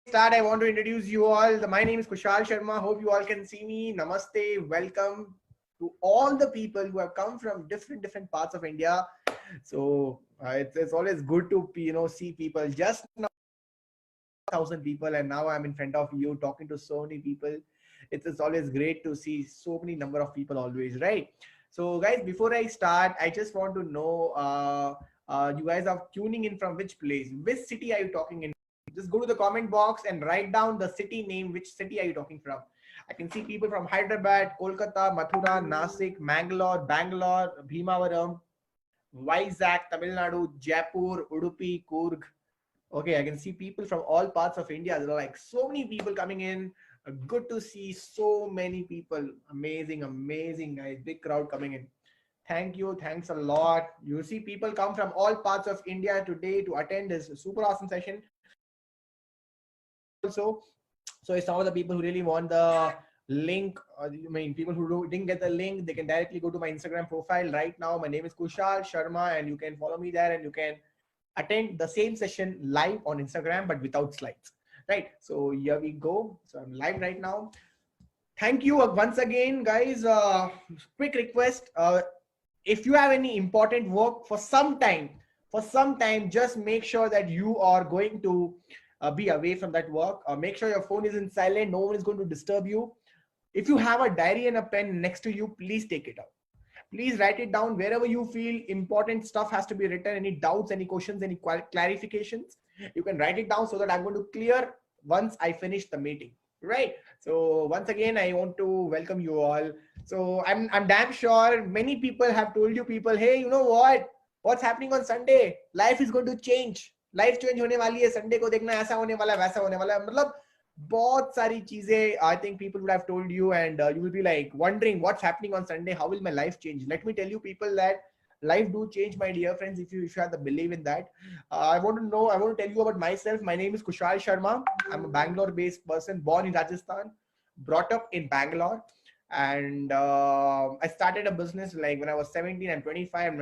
Start, I want to introduce you all. My name is Kushal Sharma. Hope you all can see me. Namaste. Welcome to all the people who have come from different parts of India. So it's always good to see people. Just now, 1,000 people, and now I'm in front of you talking to so many people. It's always great to see so many number of people always, right? So guys, before I start, I just want to know you guys are tuning in from which place, which city are you talking in? Just go to the comment box and write down the city name. Which city are you talking from? I can see people from Hyderabad, Kolkata, Mathura, Nasik, Mangalore, Bangalore, Bhimavaram, Vizag, Tamil Nadu, Jaipur, Udupi, Coorg. Okay, I can see people from all parts of India. There are like so many people coming in. Good to see so many people. Amazing, amazing guys. Big crowd coming in. Thank you. Thanks a lot. You see people come from all parts of India today to attend this super awesome session. Also, so if some of the people who really want the link, people who didn't get the link, they can directly go to my Instagram profile right now. My name is Kushal Sharma, and you can follow me there, and you can attend the same session live on Instagram, but without slides, right? So here we go. So I'm live right now. Thank you once again, guys. Quick request. If you have any important work for some time, just make sure that you are going to be away from that work. Make sure your phone is in silent. No one is going to disturb you. If you have a diary and a pen next to you, please take it out. Please write it down wherever you feel important stuff has to be written. Any doubts, any questions, any clarifications, you can write it down so that I'm going to clear once I finish the meeting, right? So once again, I want to welcome you all. So I'm damn sure many people have told you people, hey, you know what's happening on Sunday? Life is going to change. Life change होने वाली है. Sunday को देखना ऐसा होने वाला है, वैसा होने वाला है. मतलब बहुत सारी चीजें I think people would have told you, and you will be like wondering what's happening on Sunday. How will my life change? Let me tell you people that life do change, my dear friends, if you have the belief in that. I want to tell you about myself. My name is Kushal Sharma. I'm a Bangalore based person, born in Rajasthan, brought up in Bangalore, and I started a business like when I was 17. I'm 25.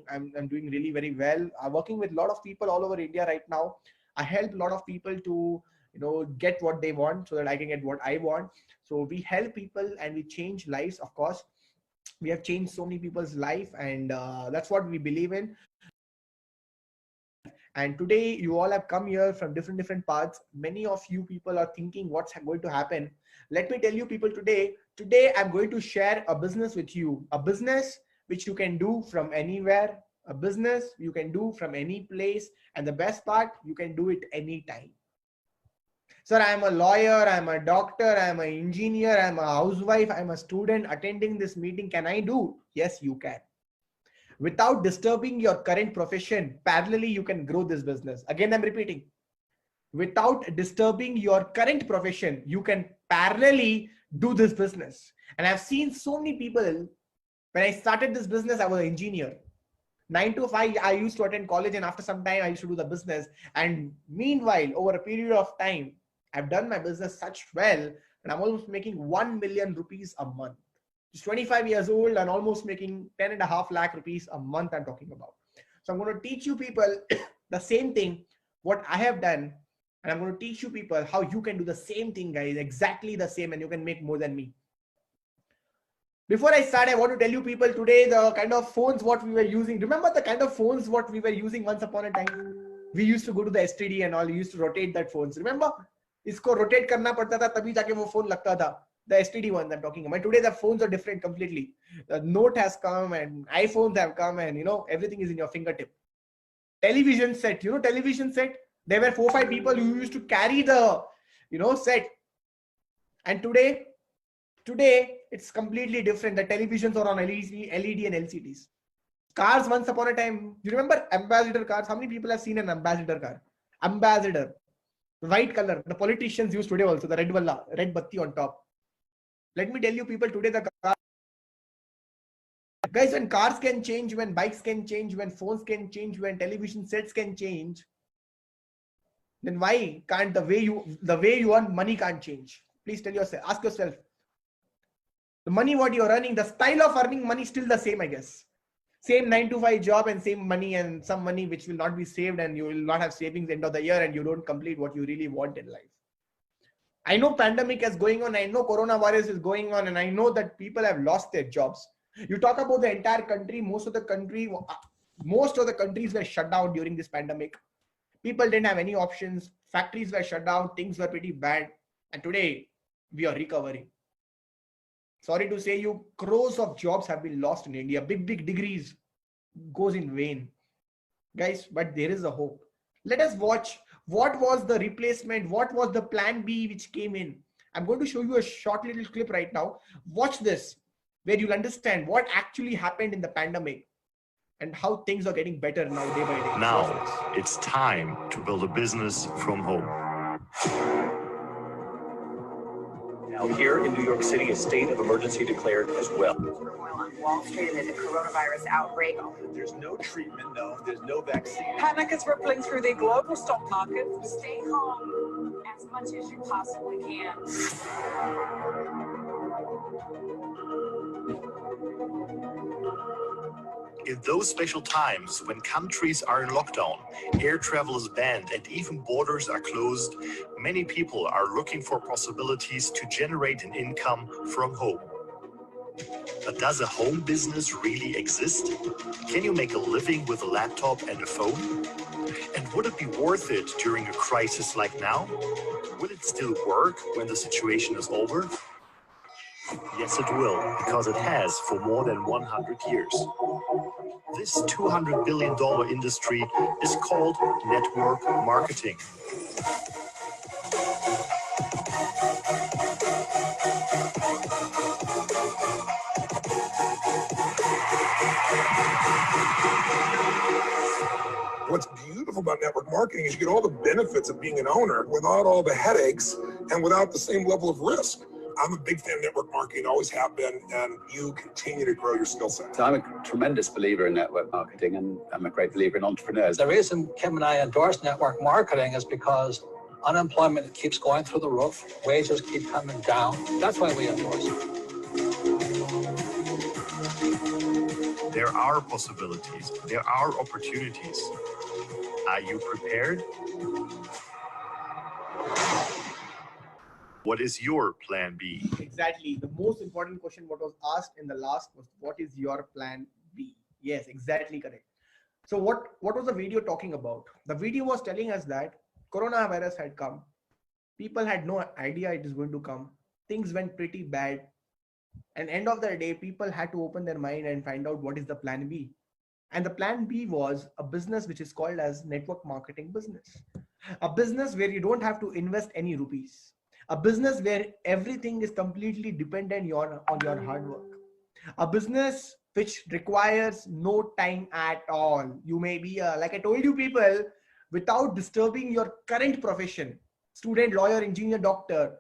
I'm doing really very well. I'm working with a lot of people all over India right now. I help a lot of people to get what they want so that I can get what I want. So we help people and we change lives. Of course, we have changed so many people's life, and that's what we believe in. And today you all have come here from different parts. Many of you people are thinking what's going to happen. Let me tell you people, today I'm going to share a business with you, a business which you can do from anywhere, a business you can do from any place, and the best part, you can do it anytime. Sir, I'm a lawyer, I'm a doctor, I'm an engineer, I'm a housewife, I'm a student attending this meeting. Can I do? Yes, you can. Without disturbing your current profession, parallelly, you can grow this business. Again, I'm repeating. Without disturbing your current profession, you can parallelly do this business. And I've seen so many people. When I started this business, I was an engineer. 9 to 5, I used to attend college, and after some time, I used to do the business. And meanwhile, over a period of time, I've done my business such well, and I'm almost making 1 million rupees a month. Just 25 years old and almost making 10.5 lakh rupees a month I'm talking about. So I'm going to teach you people the same thing, what I have done. And I'm going to teach you people how you can do the same thing, guys, exactly the same, and you can make more than me. Before I start, I want to tell you people today the kind of phones what we were using. Remember the kind of phones what we were using once upon a time? We used to go to the STD and all. We used to rotate that phones. Remember? इसको rotate करना पड़ता था तभी जाके वो phone लगता था. The STD ones I'm talking about. Today the phones are different completely. The Note has come and iPhones have come, and everything is in your fingertip. Television set, television set. There were 4-5 people who used to carry the set. And today it's completely different. The televisions are on LED and LCDs. Cars once upon a time. You remember Ambassador cars? How many people have seen an Ambassador car? Ambassador. White color. The politicians use today also. The red batti on top. Let me tell you people, today the car. Guys, when cars can change, when bikes can change, when phones can change, when television sets can change, then why can't the way you earn money can't change? Please tell yourself, ask yourself. The money what you're earning, the style of earning money is still the same, I guess. Same 9 to 5 job and same money, and some money which will not be saved, and you will not have savings end of the year, and you don't complete what you really want in life. I know pandemic is going on. I know coronavirus is going on, and I know that people have lost their jobs. You talk about the entire country. Most of the countries were shut down during this pandemic. People didn't have any options. Factories were shut down. Things were pretty bad. And today we are recovering. Sorry to say you, crores of jobs have been lost in India. Big degrees goes in vain, guys, but there is a hope. Let us watch what was the replacement, what was the plan B which came in. I'm going to show you a short little clip right now. Watch this, where you'll understand what actually happened in the pandemic and how things are getting better now day by day. Now it's time to build a business from home. Now here in New York City, a state of emergency declared as well. Turmoil on Wall Street amid the coronavirus outbreak. There's no treatment, no. There's no vaccine. Panic is rippling through the global stock market. Stay calm as much as you possibly can. In those special times when countries are in lockdown, air travel is banned and even borders are closed, many people are looking for possibilities to generate an income from home. But does a home business really exist? Can you make a living with a laptop and a phone? And would it be worth it during a crisis like now? Will it still work when the situation is over? Yes, it will, because it has for more than 100 years. This $200 billion industry is called network marketing. What's beautiful about network marketing is you get all the benefits of being an owner without all the headaches and without the same level of risk. I'm a big fan of network marketing, always have been, and you continue to grow your skill set. So I'm a tremendous believer in network marketing, and I'm a great believer in entrepreneurs. The reason Kim and I endorse network marketing is because unemployment keeps going through the roof, wages keep coming down. That's why we endorse it. There are possibilities, there are opportunities. Are you prepared? What is your plan B? Exactly. The most important question what was asked in the last was, what is your plan B? Yes, exactly correct. So what was the video talking about? The video was telling us that coronavirus had come. People had no idea it is going to come. Things went pretty bad. And end of the day, people had to open their mind and find out what is the plan B. And the plan B was a business which is called as network marketing business. A business where you don't have to invest any rupees. A business where everything is completely dependent on your hard work. A business which requires no time at all. You may be, like I told you people, without disturbing your current profession, student, lawyer, engineer, doctor,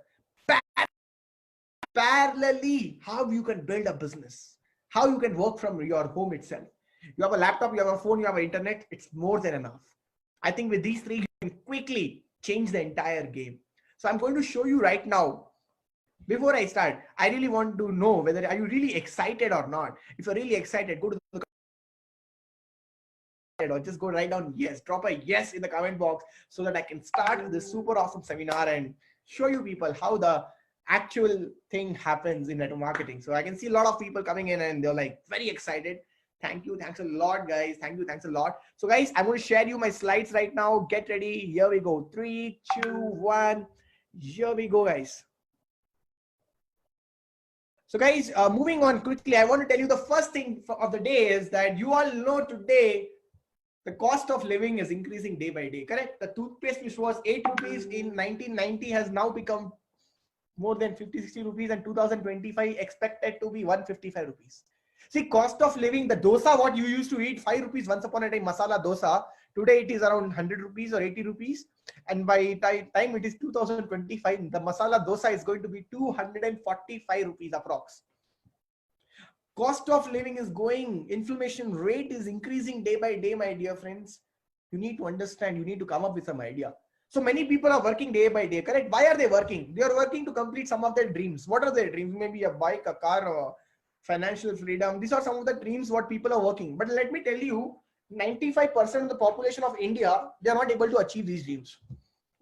parallelly, how you can build a business, how you can work from your home itself. You have a laptop, you have a phone, you have an internet, it's more than enough. I think with these three, you can quickly change the entire game. So I'm going to show you right now. Before I start, I really want to know whether are you really excited or not. If you're really excited, go to the or just go write down yes, drop a yes in the comment box so that I can start this super awesome seminar and show you people how the actual thing happens in network marketing. So I can see a lot of people coming in and they're like very excited. Thank you. Thanks a lot, guys. Thank you. Thanks a lot. So guys, I'm going to share you my slides right now. Get ready. Here we go. 3, 2, 1. Here we go, guys. So guys, moving on quickly, I want to tell you the first thing of the day is that you all know today the cost of living is increasing day by day, correct? The toothpaste which was 8 rupees in 1990 has now become more than 50-60 rupees, and 2025 expected to be 155 rupees. See, cost of living, the dosa what you used to eat 5 rupees once upon a time, masala dosa, today it is around 100 rupees or 80 rupees, and by time it is 2025, the masala dosa is going to be 245 rupees approx. Cost of living is going, inflation rate is increasing day by day, my dear friends. You need to understand, you need to come up with some idea. So many people are working day by day, correct? Why are they working? They are working to complete some of their dreams. What are their dreams? Maybe a bike, a car, or financial freedom. These are some of the dreams what people are working. But let me tell you, 95% of the population of India, they are not able to achieve these dreams.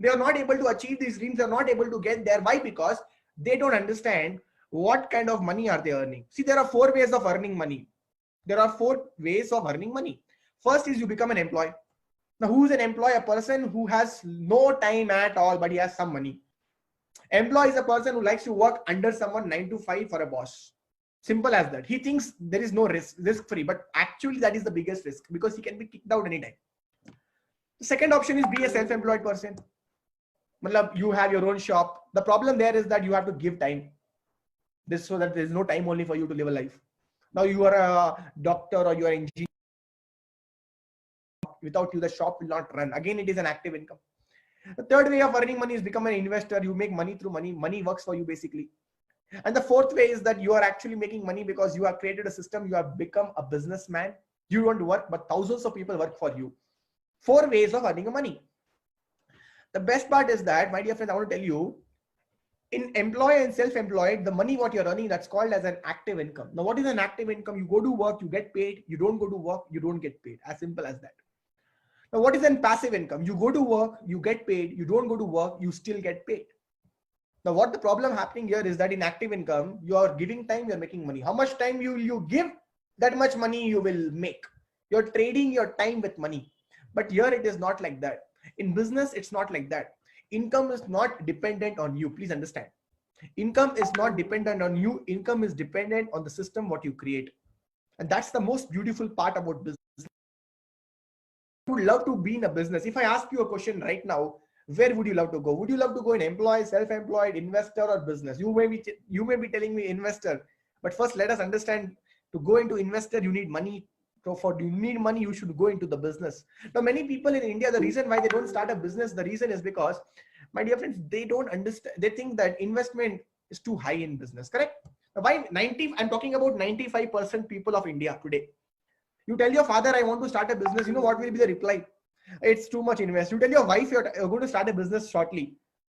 They are not able to achieve these dreams. They are not able to get there. Why? Because they don't understand what kind of money are they earning. See, there are 4 ways of earning money. There are 4 ways of earning money. First is you become an employee. Now, who is an employee? A person who has no time at all, but he has some money. Employee is a person who likes to work under someone 9 to 5 for a boss. Simple as that. He thinks there is no risk free, but actually that is the biggest risk because he can be kicked out anytime. The second option is be a self-employed person. You have your own shop. The problem there is that you have to give time. This so that there is no time only for you to live a life. Now you are a doctor or you are an engineer. Without you, the shop will not run. Again, it is an active income. The third way of earning money is become an investor. You make money through money. Money works for you basically. And the fourth way is that you are actually making money because you have created a system. You have become a businessman. You don't work, but thousands of people work for you. 4 ways of earning money. The best part is that, my dear friends, I want to tell you, in employee and self-employed, the money what you're earning, that's called as an active income. Now, what is an active income? You go to work, you get paid. You don't go to work, you don't get paid. As simple as that. Now, what is an passive income? You go to work, you get paid. You don't go to work, you still get paid. Now, what the problem happening here is that in active income, you are giving time, you're making money. How much time you give, that much money you will make. You're trading your time with money. But here it is not like that. In business, it's not like that. Income is not dependent on you. Please understand. Income is not dependent on you. Income is dependent on the system what you create. And that's the most beautiful part about business. You would love to be in a business. If I ask you a question right now, where would you love to go? Would you love to go in employee, self-employed, investor, or business? You may be telling me investor. But first, let us understand, to go into investor, you need money. So you need money, you should go into the business. Now, many people in India, the reason why they don't start a business, the reason is because, my dear friends, they don't understand. They think that investment is too high in business, correct? Now, I'm talking about 95% people of India today. You tell your father, I want to start a business. You know what will be the reply? It's too much invest. You tell your wife, you're going to start a business shortly.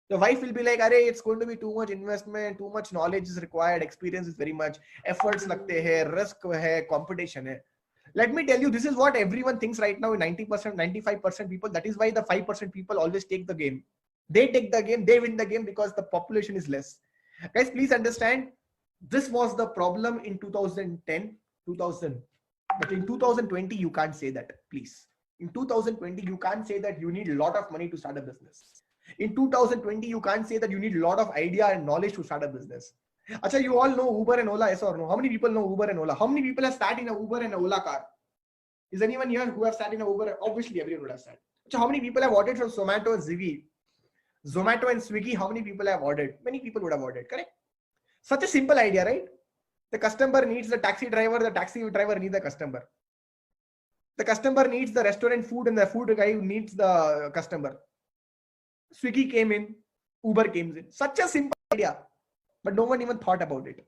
The wife will be like, Arey, it's going to be too much investment, too much knowledge is required, experience is very much, efforts lagte hai, risk hai, competition hai. Let me tell you, this is what everyone thinks right now in 90%, 95% people. That is why the 5% people always take the game. They take the game, they win the game because the population is less. Guys, please understand, this was the problem in 2010, 2000. But in 2020, you can't say that, please. In 2020, you can't say that you need a lot of money to start a business. In 2020, you can't say that you need a lot of idea and knowledge to start a business. Achha, you all know Uber and Ola, yes or no? How many people know Uber and Ola? How many people have sat in a Uber and a Ola car? Is anyone here who have sat in a Uber? Obviously, everyone would have sat. Achha, how many people have ordered from Zomato and Swiggy? Zomato and Swiggy, how many people have ordered? Many people would have ordered, correct? Such a simple idea, right? The customer needs the taxi driver needs the customer. The customer needs the restaurant food and the food guy needs the customer. Swiggy came in, Uber came in. Such a simple idea. But no one even thought about it.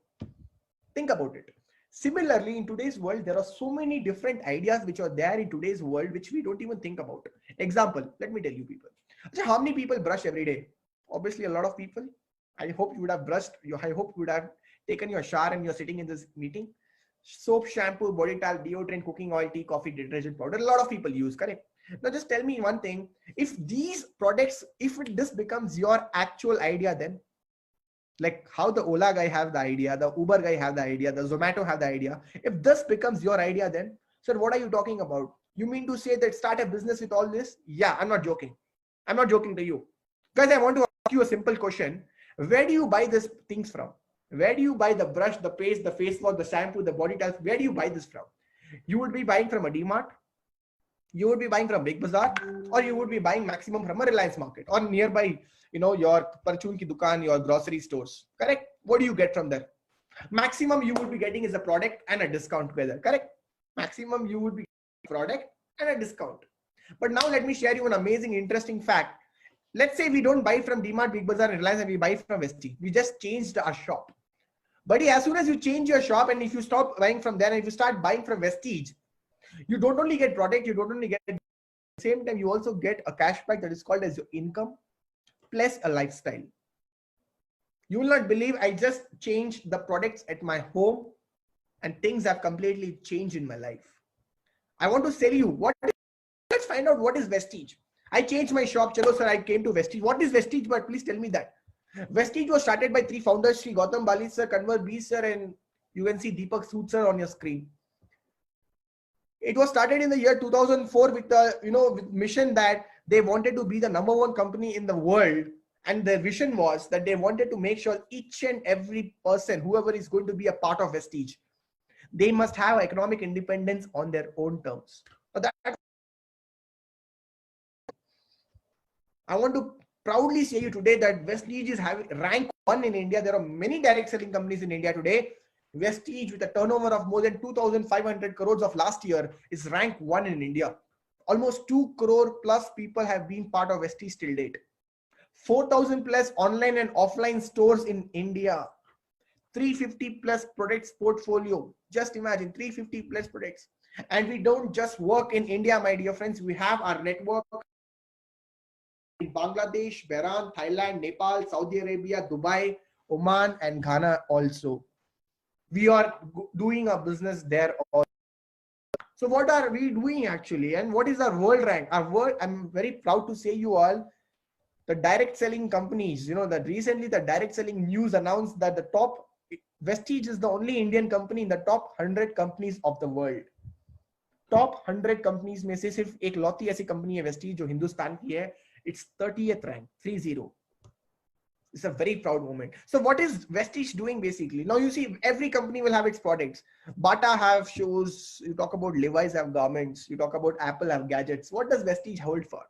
Think about it. Similarly, in today's world, there are so many different ideas which are there in today's world which we don't even think about. Example, let me tell you people. How many people brush every day? Obviously, a lot of people. I hope you would have brushed. I hope you would have taken your shower and you're sitting in this meeting. Soap, shampoo, body towel, deodorant, cooking oil, tea, coffee, detergent powder. A lot of people use, correct? Now just tell me one thing. If these products, this becomes your actual idea, then like how the Ola guy have the idea, the Uber guy have the idea, the Zomato have the idea. If this becomes your idea, then sir, what are you talking about? You mean to say that start a business with all this? Yeah, I'm not joking. I'm not joking to you. Guys, I want to ask you a simple question. Where do you buy these things from? Where do you buy the brush, the paste, the face wash, the shampoo, the body towels? Where do you buy this from? You would be buying from a DMart. You would be buying from Big Bazaar, or you would be buying maximum from a Reliance Market or nearby, your Parchun ki dukaan, your grocery stores. Correct? What do you get from there? Maximum you would be getting is a product and a discount together. Correct? Maximum you would be getting a product and a discount. But now let me share you an amazing, interesting fact. Let's say we don't buy from DMart, Big Bazaar, and Reliance, and we buy from Vestige. We just changed our shop. But as soon as you change your shop and if you stop buying from there and if you start buying from Vestige, you don't only get product, you don't only get at the same time, you also get a cashback that is called as your income plus a lifestyle. You will not believe I just changed the products at my home and things have completely changed in my life. I want to tell you let's find out what is Vestige. I changed my shop. Chalo sir, I came to Vestige. What is Vestige? But please tell me that. Vestige was started by 3 founders, Sri Gautam Bali sir, Kanwar B sir, and you can see Deepak Sood sir on your screen. It was started in the year 2004 with the with mission that they wanted to be the #1 company in the world, and their vision was that they wanted to make sure each and every person, whoever is going to be a part of Vestige, they must have economic independence on their own terms. I want to proudly say you today that Vestige is having rank 1 in India. There are many direct selling companies in India today. Vestige, with a turnover of more than 2,500 crores of last year, is rank 1 in India. Almost 2 crore plus people have been part of Vestige till date. 4,000 plus online and offline stores in India. 350 plus products portfolio. Just imagine 350 plus products. And we don't just work in India, my dear friends. We have our network in Bangladesh, Bahrain, Thailand, Nepal, Saudi Arabia, Dubai, Oman, and Ghana also. We are doing a business there also. So what are we doing actually? And what is our world rank? Our world, I'm very proud to say you all, the direct selling companies, that recently the direct selling news announced that the top Vestige is the only Indian company in the top 100 companies of the world. Top 100 companies में से सिर्फ एक लौती ऐसी company है Vestige जो हिंदुस्तान की है. It's 30th rank, 30. It's a very proud moment. So what is Vestige doing basically? Now you see every company will have its products. Bata have shoes. You talk about Levi's have garments. You talk about Apple have gadgets. What does Vestige hold for?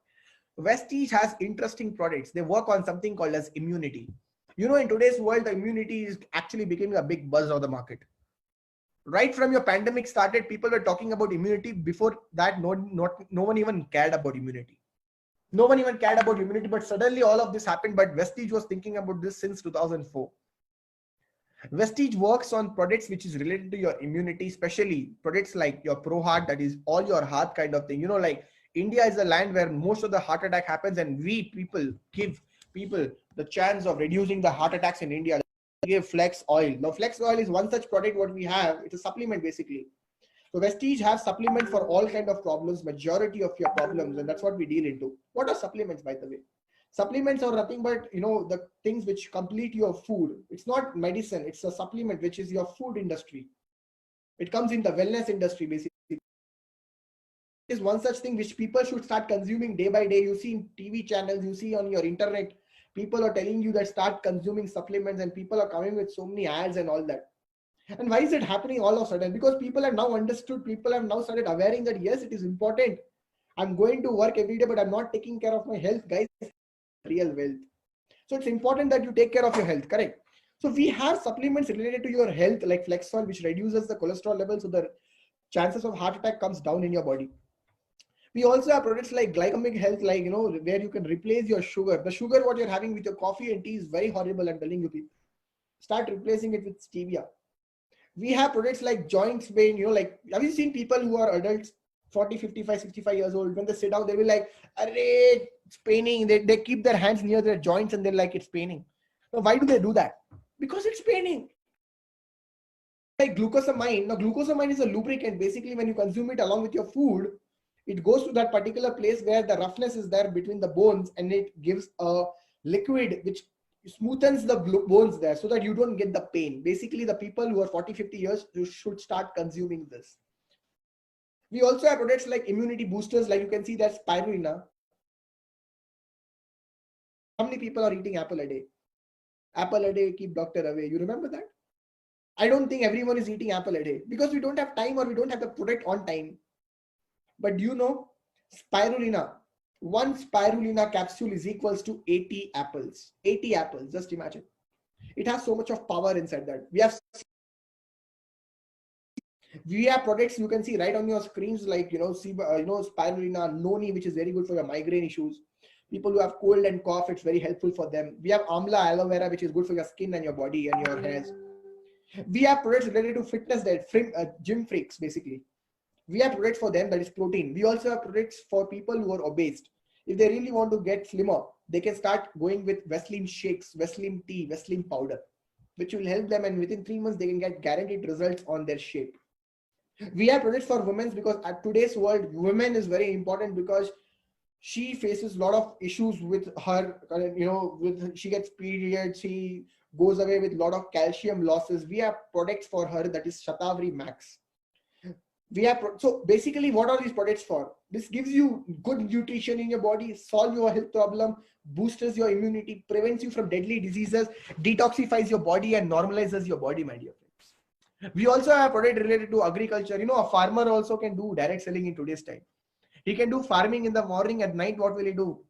Vestige has interesting products. They work on something called as immunity. In today's world, the immunity is actually becoming a big buzz of the market. Right from your pandemic started, people were talking about immunity. Before that, no one even cared about immunity. No one even cared about immunity, but suddenly all of this happened. But Vestige was thinking about this since 2004. Vestige works on products which is related to your immunity, especially products like your ProHeart, that is all your heart kind of thing. Like India is a land where most of the heart attack happens, and we people give people the chance of reducing the heart attacks in India. We give Flex Oil. Now Flex Oil is one such product what we have. It's a supplement basically. So Vestige has supplement for all kind of problems, majority of your problems, and that's what we deal into. What are supplements, by the way? Supplements are nothing but, the things which complete your food. It's not medicine. It's a supplement, which is your food industry. It comes in the wellness industry, basically. It is one such thing which people should start consuming day by day. You see in TV channels, you see on your internet, people are telling you that start consuming supplements, and people are coming with so many ads and all that. And why is it happening all of a sudden? Because people have now understood, people have now started awareing that yes, it is important. I'm going to work every day, but I'm not taking care of my health, guys. Real wealth. So it's important that you take care of your health, correct? So we have supplements related to your health like Flexol, which reduces the cholesterol level, so the chances of heart attack comes down in your body. We also have products like Glycemic Health, like, where you can replace your sugar. The sugar what you're having with your coffee and tea is very horrible, I'm telling you people. Start replacing it with stevia. We have products like joints pain, have you seen people who are adults, 40, 55, 65 years old, when they sit down, they'll be like, array, it's paining. They keep their hands near their joints and they're like, it's paining. Now, why do they do that? Because it's paining. Like glucosamine. Now, glucosamine is a lubricant. Basically, when you consume it along with your food, it goes to that particular place where the roughness is there between the bones, and it gives a liquid which smoothens the bones there so that you don't get the pain. Basically, the people who are 40, 50 years, you should start consuming this. We also have products like immunity boosters, like you can see that spirulina. How many people are eating apple a day? Apple a day, keep doctor away. You remember that? I don't think everyone is eating apple a day because we don't have time or we don't have the product on time. But spirulina, one spirulina capsule is equals to 80 apples. 80 apples, just imagine. It has so much of power inside that. We have products you can see right on your screens like, spirulina, noni, which is very good for your migraine issues. People who have cold and cough, it's very helpful for them. We have amla aloe vera, which is good for your skin and your body and your hairs. We have products related to fitness, that gym freaks, basically. We have products for them, that is protein. We also have products for people who are obese. If they really want to get slimmer, they can start going with Veslim shakes, Veslim tea, Veslim powder, which will help them, and within 3 months, they can get guaranteed results on their shape. We have products for women because at today's world, women is very important because She faces a lot of issues with her, with she gets periods, she goes away with a lot of calcium losses. We have products for her, that is Shatavari Max. We have so basically, what are these products for? This gives you good nutrition in your body, solve your health problem, boosts your immunity, prevents you from deadly diseases, detoxifies your body, and normalizes your body, my dear friends. We also have product related to agriculture. A farmer also can do direct selling in today's time. He can do farming in the morning. At night, what will he do?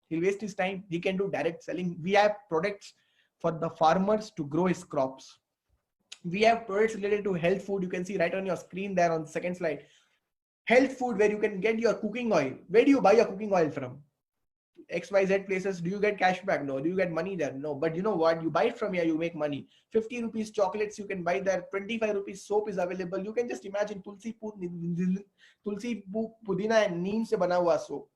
He'll waste his time. He can do direct selling. We have products for the farmers to grow his crops. We have products related to health food. You can see right on your screen there on the second slide. Health food, where you can get your cooking oil. Where do you buy your cooking oil from? XYZ places. Do you get cash back? No. Do you get money there? No. But you know what? You buy it from here, you make money. 50 rupees chocolates you can buy there. 25 rupees soap is available. You can just imagine tulsi, pudina and neem se bana hua soap.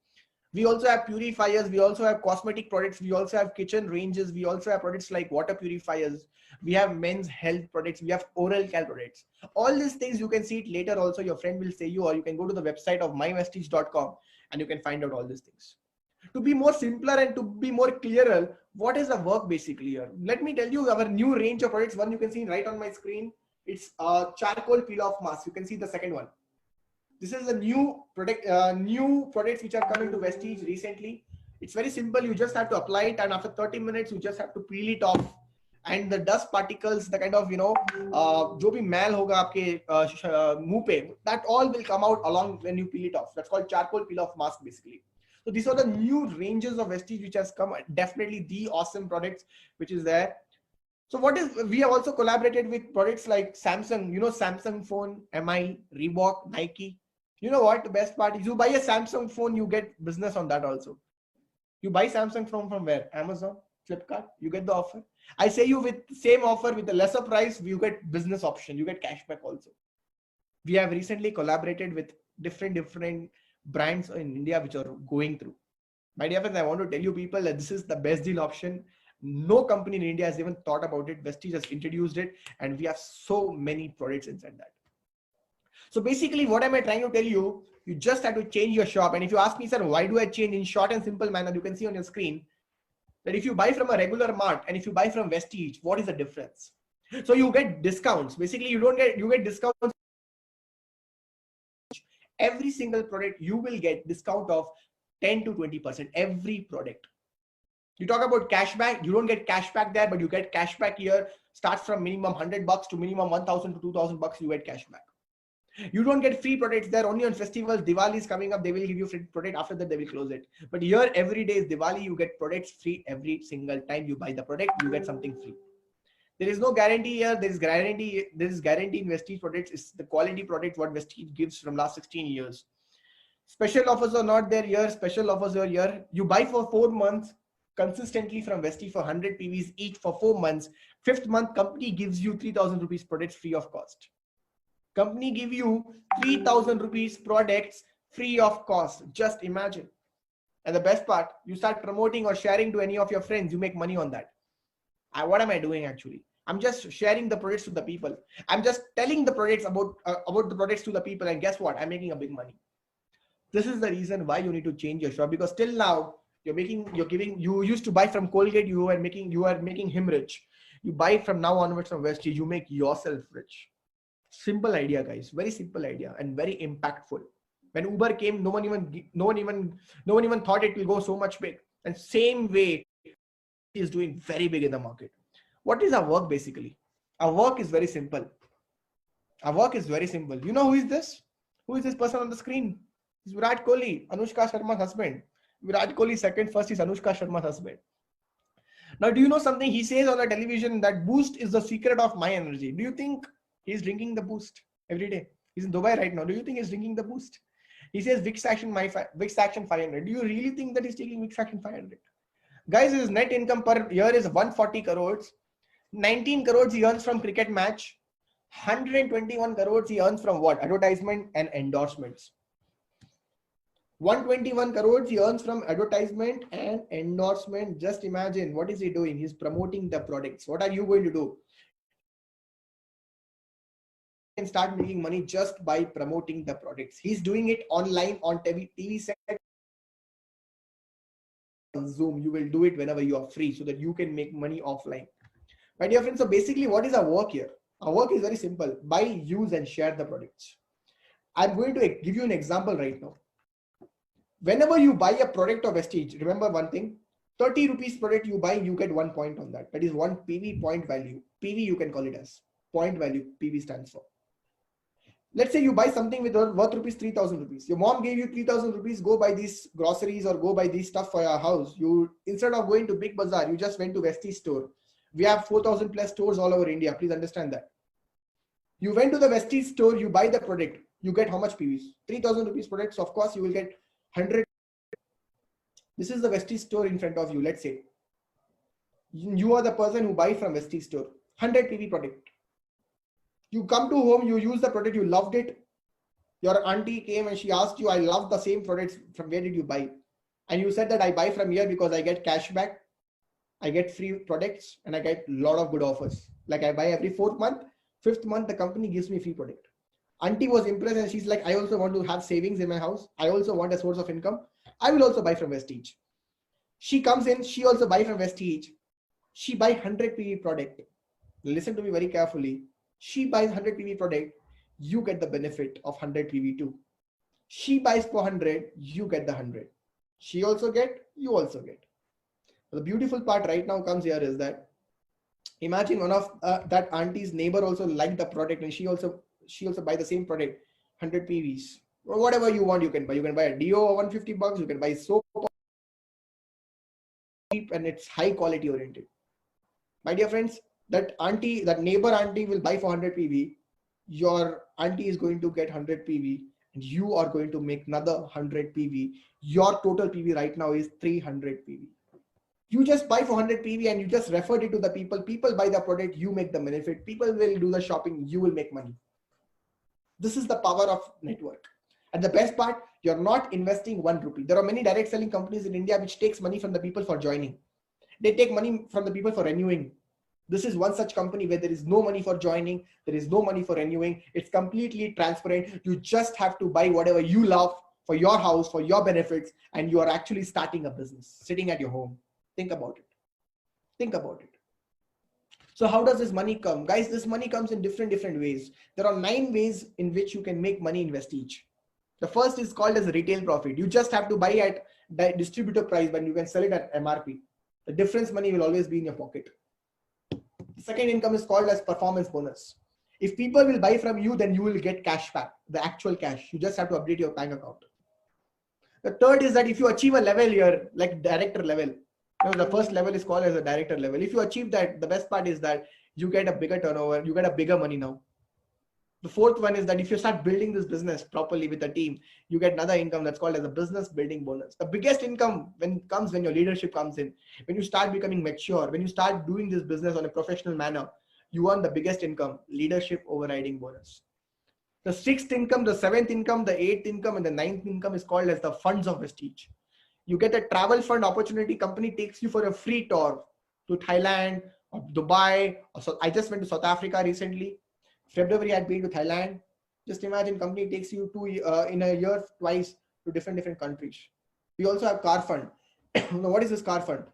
We also have purifiers. We also have cosmetic products. We also have kitchen ranges. We also have products like water purifiers. We have men's health products. We have oral care products. All these things you can see it later also. Your friend will say you, or you can go to the website of myvestige.com and you can find out all these things. To be more simpler and to be more clearer, what is the work basically here? Let me tell you our new range of products. One you can see right on my screen. It's a charcoal peel off mask. You can see the second one. This is a new product, new products which are coming to Vestige recently. It's very simple. You just have to apply it, and after 30 minutes, you just have to peel it off. And the dust particles, the kind of जो भी मैल होगा आपके मुंह पे, that all will come out along when you peel it off. That's called charcoal peel off mask basically. So these are the new ranges of Vestige which has come. Definitely the awesome products which is there. So we have also collaborated with products like Samsung. Samsung phone, MI, Reebok, Nike. You know what? The best part is you buy a Samsung phone, you get business on that also. You buy Samsung phone from where? Amazon, Flipkart, you get the offer. I say you with the same offer with a lesser price, you get business option, you get cashback also. We have recently collaborated with different brands in India which are going through. My dear friends, I want to tell you people that this is the best deal option. No company in India has even thought about it. Vestige has introduced it, and we have so many products inside that. So basically, what am I trying to tell you? You just have to change your shop. And if you ask me, sir, why do I change? In short and simple manner, you can see on your screen that if you buy from a regular mart and if you buy from Vestige, what is the difference? So you get discounts. Basically, you get discounts. Every single product you will get discount of 10 to 20%. Every product. You talk about cashback, you don't get cashback there, but you get cashback here. Starts from minimum $100 to minimum 1,000 to 2,000 bucks. You get cashback. You don't get free products there. Only on festivals. Diwali is coming up, they will give you free product. After that, they will close it. But here, every day is Diwali. You get products free every single time you buy the product. You get something free. There is no guarantee here. There is guarantee in Vestige products. It's the quality product what Vestige gives from last 16 years. Special offers are not there here. Special offers are here. You buy for 4 months consistently from Vestige for 100 PVs each for 4 months. 5th month, company gives you 3,000 rupees products free of cost. Company give you 3,000 rupees products free of cost. Just imagine. And the best part, you start promoting or sharing to any of your friends, you make money on that. What am I doing actually? I'm just sharing the products to the people. I'm just telling the products about the products to the people, and guess what? I'm making a big money. This is the reason why you need to change your shop, because till now you used to buy from Colgate, you are making him rich. You buy from now onwards from Vestige, you make yourself rich. Simple idea, guys. Very simple idea and very impactful. When Uber came, no one even thought it will go so much big. And same way is doing very big in the market. What is our work basically? Our work is very simple. Our work is very simple. You know who is this? Who is this person on the screen? It's Virat Kohli, Anushka Sharma's husband. Virat Kohli second, first is Anushka Sharma's husband. Now, do you know something? He says on the television that Boost is the secret of my energy. Do you think he's drinking the Boost every day? He's in Dubai right now. Do you think he's drinking the Boost? He says Vicks Action 500. Do you really think that he's taking Vicks Action 500? Guys, his net income per year is 140 crores. 19 crores he earns from cricket match. 121 crores he earns from what? Advertisement and endorsements. 121 crores he earns from advertisement and endorsement. Just imagine, what is he doing? He's promoting the products. What are you going to do? Can start making money just by promoting the products. He's doing it online on TV set. on Zoom. You will do it whenever you are free so that you can make money offline. My dear friends, so basically what is our work here? Our work is very simple. Buy, use and share the products. I'm going to give you an example right now. Whenever you buy a product of Vestige, remember one thing, 30 rupees product you buy, you get 1 point on that. That is 1 PV, point value. PV you can call it as point value, PV stands for. Let's say you buy something with worth rupees 3,000 rupees. Your mom gave you 3,000 rupees, go buy these groceries or go buy these stuff for your house. You, instead of going to Big Bazaar, you just went to Vestige store. We have 4,000 plus stores all over India. Please understand that. You went to the Vestige store, you buy the product, you get how much PVs? 3,000 rupees products, of course, you will get 100. This is the Vestige store in front of you, let's say. You are the person who buy from Vestige store, 100 PV product. You come to home, you use the product, you loved it. Your auntie came and she asked you, I love the same products, from where did you buy? And you said that I buy from here because I get cash back, I get free products, and I get a lot of good offers. Like I buy every 4th month, 5th month, the company gives me free product. Auntie was impressed and she's like, I also want to have savings in my house. I also want a source of income. I will also buy from Vestige. She comes in, she also buy from Vestige. She buy 100 PV product. Listen to me very carefully. She buys 100 PV product, you get the benefit of 100 PV too. She buys for 100, you get the 100. She also get, you also get. The beautiful part right now comes here is that imagine one of that auntie's neighbor also liked the product and she also buy the same product, 100 PVs. Or whatever you want, you can buy. You can buy a Dio of 150 bucks, you can buy soap, and it's high quality oriented. My dear friends, that neighbor auntie will buy for 100 PV. Your auntie is going to get 100 PV and you are going to make another 100 PV. Your total PV right now is 300 PV. You just buy for 100 PV and you just referred it to the people. People buy the product, you make the benefit. People will do the shopping, you will make money. This is the power of network. And the best part, you're not investing 1 rupee. There are many direct selling companies in India which takes money from the people for joining. They take money from the people for renewing. This is one such company where there is no money for joining. There is no money for renewing. It's completely transparent. You just have to buy whatever you love for your house, for your benefits, and you are actually starting a business sitting at your home. Think about it. Think about it. So how does this money come? Guys, this money comes in different ways. There are 9 ways in which you can make money in Vestige. The first is called as retail profit. You just have to buy at the distributor price, but you can sell it at MRP. The difference money will always be in your pocket. The second income is called as performance bonus. If people will buy from you, then you will get cash back, the actual cash. You just have to update your bank account. The third is that if you achieve a level here, like director level, the first level is called as a director level. If you achieve that, the best part is that you get a bigger turnover, you get a bigger money now. The fourth one is that if you start building this business properly with a team, you get another income that's called as a business building bonus. The biggest income comes when your leadership comes in. When you start becoming mature, when you start doing this business on a professional manner, you earn the biggest income, leadership overriding bonus. The sixth income, the seventh income, the eighth income, and the ninth income is called as the funds of Vestige. You get a travel fund opportunity. Company takes you for a free tour to Thailand or Dubai. So I just went to South Africa recently. February I had been to Thailand. Just imagine company takes you in a year twice to different countries. We also have car fund. Now, what is this car fund?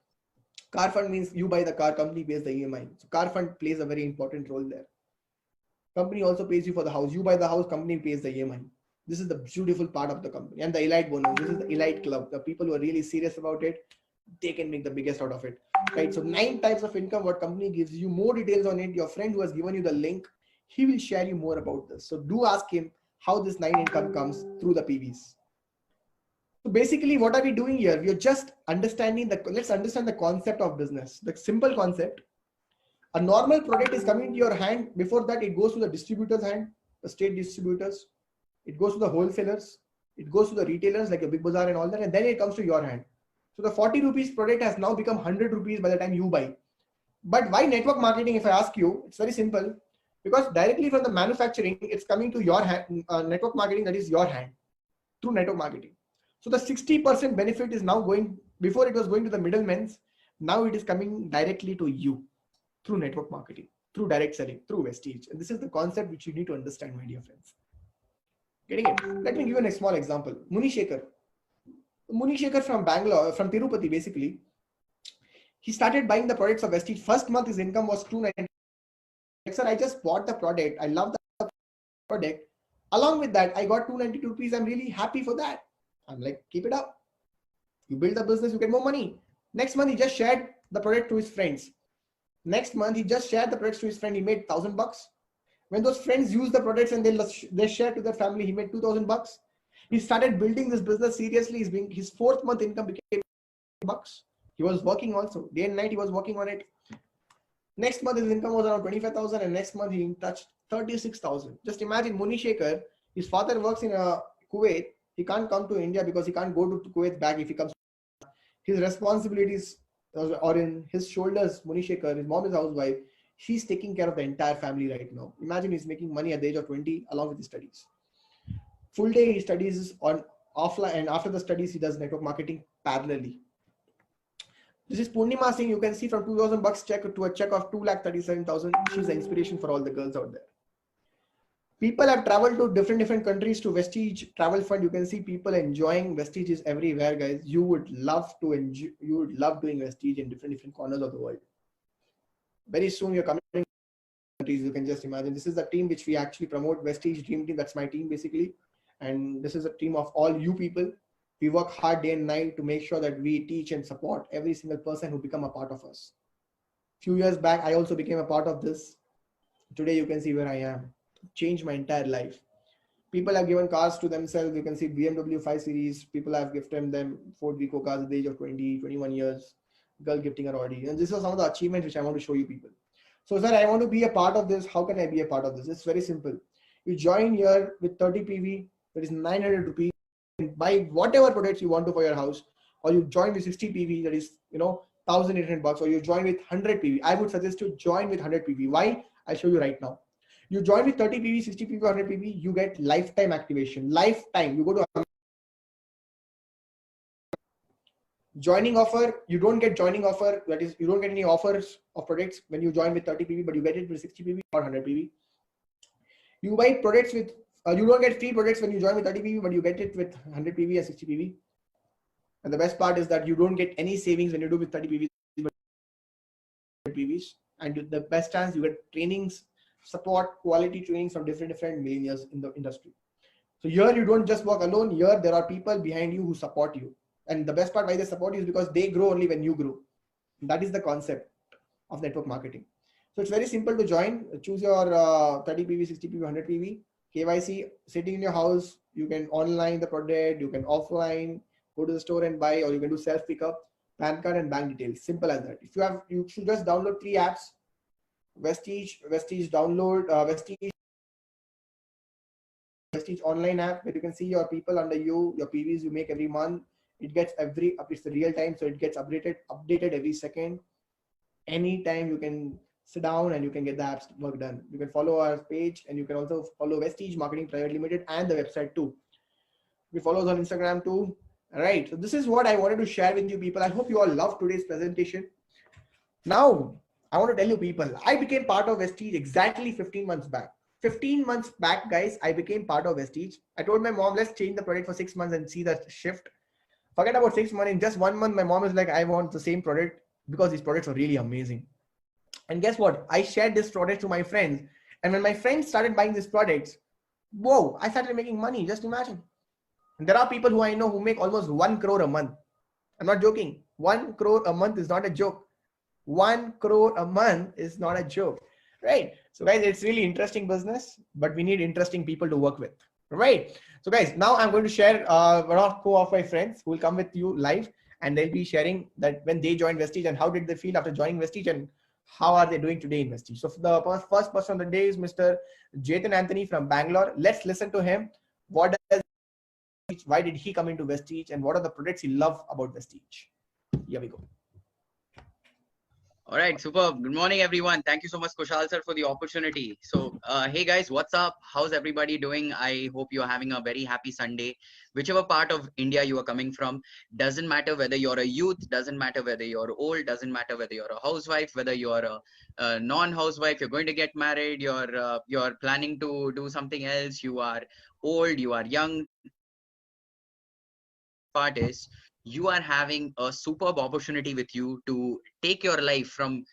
Car fund means you buy the car, company pays the EMI. So car fund plays a very important role there. Company also pays you for the house. You buy the house, company pays the EMI. This is the beautiful part of the company. And the elite bonus. This is the elite club. The people who are really serious about it, they can make the biggest out of it. Right? So 9 types of income what company gives you. More details on it. Your friend who has given you the link, he will share you more about this. So do ask him how this 9 income comes through the PVs. So basically, what are we doing here? We are just understanding let's understand the concept of business. The simple concept. A normal product is coming to your hand. Before that, it goes to the distributor's hand, the state distributors. It goes to the wholesalers. It goes to the retailers like a Big Bazaar and all that. And then it comes to your hand. So the 40 rupees product has now become 100 rupees by the time you buy. But why network marketing? If I ask you, it's very simple. Because directly from the manufacturing, it's coming to your hand, network marketing, that is your hand, through network marketing. So the 60% benefit is now going, before it was going to the middlemen, now it is coming directly to you through network marketing, through direct selling, through Vestige. And this is the concept which you need to understand, my dear friends. Getting it? Let me give you a small example. Muni Shekhar. Muni Shekhar from Bangalore, from Tirupati, basically. He started buying the products of Vestige. First month, his income was 290. Like, sir, I just bought the product. I love the product. Along with that, I got 292 rupees. I'm really happy for that. I'm like, keep it up. You build the business, you get more money. Next month, he just shared the product to his friends. Next month, he just shared the products to his friend. He made $1,000. When those friends use the products and they share to their family, he made $2,000. He started building this business seriously. His fourth month income became $1,000. He was working also. Day and night, he was working on it. Next month, his income was around 25,000, and next month, he touched 36,000. Just imagine Muni Shekhar, his father works in Kuwait. He can't come to India because he can't go to Kuwait back if he comes. His responsibilities are in his shoulders. Muni Shekhar, his mom is a housewife. She's taking care of the entire family right now. Imagine he's making money at the age of 20 along with his studies. Full day he studies on offline, and after the studies he does network marketing parallelly. This is Purnima Singh. You can see from $2,000 check to a check of 2,37,000. She's the inspiration for all the girls out there. People have traveled to different countries to Vestige Travel Fund. You can see people enjoying Vestige is everywhere, guys. You would love to enjoy. You would love doing Vestige in different corners of the world. Very soon you're coming to countries. You can just imagine. This is the team which we actually promote, Vestige Dream Team. That's my team basically, and this is a team of all you people. We work hard day and night to make sure that we teach and support every single person who become a part of us. Few years back, I also became a part of this. Today, you can see where I am. Changed my entire life. People have given cars to themselves. You can see BMW 5 Series. People have gifted them Ford Vico cars at the age of 20, 21 years. Girl gifting her Audi. And these are some of the achievements which I want to show you people. So, sir, I want to be a part of this. How can I be a part of this? It's very simple. You join here with 30 PV. That is 900 rupees. Buy whatever products you want to for your house, or you join with 60 PV, that is, $1,800, or you join with 100 PV. I would suggest to join with 100 PV. Why? I'll show you right now. You join with 30 PV, 60 PV, 100 PV, you get lifetime activation. Lifetime. You go to joining offer, you don't get joining offer. That is, you don't get any offers of products when you join with 30 PV, but you get it with 60 PV or 100 PV. You buy products with you don't get free products when you join with 30 PV, but you get it with 100 PV and 60 PV. And the best part is that you don't get any savings when you do with 30 PVs. And the best chance, you get trainings, support, quality trainings from different millionaires in the industry. So here you don't just work alone. Here there are people behind you who support you. And the best part why they support you is because they grow only when you grow. That is the concept of network marketing. So it's very simple to join. Choose your 30 PV, 60 PV, 100 PV. KYC, sitting in your house, you can online the product, you can offline, go to the store and buy, or you can do self pickup, PAN card and bank details. Simple as that. If you have, you should just download 3 apps. Vestige download, Vestige online app where you can see your people under you, your PVs you make every month. It gets it's the real time, so it gets updated every second. Anytime you can sit down and you can get the apps work done. You can follow our page, and you can also follow Vestige Marketing Private Limited and the website too. We follow us on Instagram too. All right. So this is what I wanted to share with you people. I hope you all love today's presentation. Now, I want to tell you people, I became part of Vestige exactly 15 months back. 15 months back, guys, I became part of Vestige. I told my mom, let's change the product for 6 months and see the shift. Forget about 6 months. In just 1 month, my mom is like, I want the same product because these products are really amazing. And guess what? I shared this product to my friends. And when my friends started buying these products, whoa, I started making money. Just imagine. And there are people who I know who make almost 1 crore a month. I'm not joking. 1 crore a month is not a joke. 1 crore a month is not a joke. Right? So guys, it's really interesting business, but we need interesting people to work with. Right? So guys, now I'm going to share one of my friends who will come with you live, and they'll be sharing that when they joined Vestige and how did they feel after joining Vestige and how are they doing today in Vestige. So the first person of the day is Mr. Jatan Anthony from Bangalore. Let's listen to him. Why did he come into Vestige, and what are the products he loves about Vestige? Here we go. All right, superb. Good morning, everyone. Thank you so much, Kushal sir, for the opportunity. So, hey guys, what's up? How's everybody doing? I hope you're having a very happy Sunday. Whichever part of India you are coming from, doesn't matter whether you're a youth, doesn't matter whether you're old, doesn't matter whether you're a housewife, whether you're a non-housewife, you're going to get married, you're planning to do something else, you are old, you are young. part is you are having a superb opportunity with you to take your life from